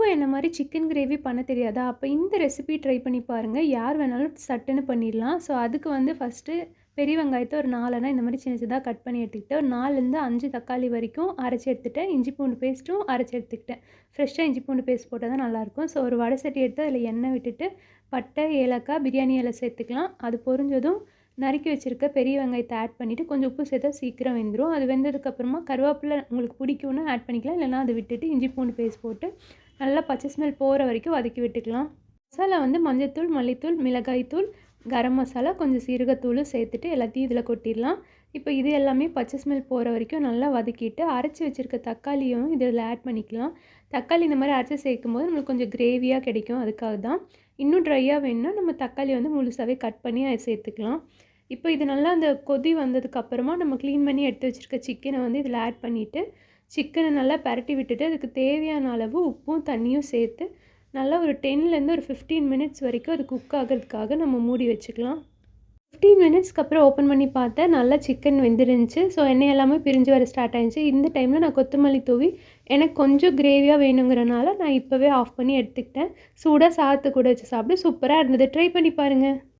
உங்களுக்கும் என்ன மாரி சிக்கன் கிரேவி பண்ண தெரியாதா? அப்ப இந்த ரெசிபி ட்ரை பண்ணி பாருங்க. யார் வேணாலும் சட்டுன்னு பண்ணிடலாம். ஸோ, அதுக்கு வந்து ஃபர்ஸ்ட்டு பெரிய வெங்காயத்த ஒரு 4 இந்த மாரி சின்ன சின்னதா கட் பண்ணி எடுத்துக்கிட்டு, ஒரு 4லேருந்து 5 தக்காளி வரைக்கும் அரைச்சு எடுத்துட்டேன். இஞ்சி பூண்டு பேஸ்ட்டும் அரைச்சு எடுத்துக்கிட்டேன். ஃப்ரெஷ்ஷா இஞ்சி பூண்டு பேஸ்ட் போட்டா தான் நல்லாயிருக்கும். ஸோ, ஒரு வடை சட்டி எடுத்து அதில எண்ணெய் விட்டுட்டு, பட்டை, ஏலக்காய், பிரியாணி இலை சேர்த்துக்கலாம். அது பொரிஞ்சதும் நறுக்கி வச்சிருக்க பெரிய வெங்காயத்த ஆட் பண்ணிட்டு, கொஞ்சம் உப்பு சேர்த்தா சீக்கிரம் வெந்துரும். அது வெந்ததுக்கப்புறமா கருவேப்பில உங்களுக்கு பிடிக்கும்னா ஆட் பண்ணிக்கலாம். இல்லைனா அத விட்டுட்டு இஞ்சி பூண்டு பேஸ்ட் போட்டு நல்லா பச்சை ஸ்மெல் போகிற வரைக்கும் வதக்கி விட்டுக்கலாம். மசாலா வந்து மஞ்சத்தூள், மல்லித்தூள், மிளகாய்த்தூள், கரம் மசாலா, கொஞ்சம் சீரகத்தூளும் சேர்த்துட்டு எல்லாத்தையும் இதில் கொட்டிடலாம். இப்போ இது எல்லாமே பச்சை ஸ்மெல் போகிற வரைக்கும் நல்லா வதக்கிட்டு, அரைச்சி வச்சுருக்க தக்காளியும் இதில் ஆட் பண்ணிக்கலாம். தக்காளி இந்த மாதிரி அரைச்சி சேர்க்கும்போது நம்மளுக்கு கொஞ்சம் கிரேவியாக கிடைக்கும். அதுக்காக தான். இன்னும் ட்ரையாக வேணும்னா நம்ம தக்காளி வந்து முழுசாகவே கட் பண்ணி அதை சேர்த்துக்கலாம். இப்போ இது நல்லா அந்த கொதி வந்ததுக்கப்புறமா நம்ம க்ளீன் பண்ணி எடுத்து வச்சுருக்க சிக்கனை வந்து இதில் ஆட் பண்ணிவிட்டு, சிக்கனை நல்லா பெரட்டி விட்டுட்டு, அதுக்கு தேவையான அளவு உப்பும் தண்ணியும் சேர்த்து நல்லா ஒரு 10லேருந்து ஒரு 15 மினிட்ஸ் வரைக்கும் அது குக் ஆகிறதுக்காக நம்ம மூடி வச்சுக்கலாம். 15 மினிட்ஸ்க்கு அப்புறம் ஓப்பன் பண்ணி பார்த்தேன். நல்லா சிக்கன் வெந்துருந்துச்சு. ஸோ, எண்ணெய் எல்லாமே பிரிஞ்சு வர ஸ்டார்ட் ஆயிருந்துச்சு. இந்த டைமில் நான் கொத்தமல்லி தூவி எனக்கு கொஞ்சம் கிரேவியாக வேணுங்கிறனால நான் இப்போவே ஆஃப் பண்ணி எடுத்துக்கிட்டேன். சூடாக சாதத்து கூட வச்சு சாப்பிட சூப்பராக இருந்தது. ட்ரை பண்ணி பாருங்கள்.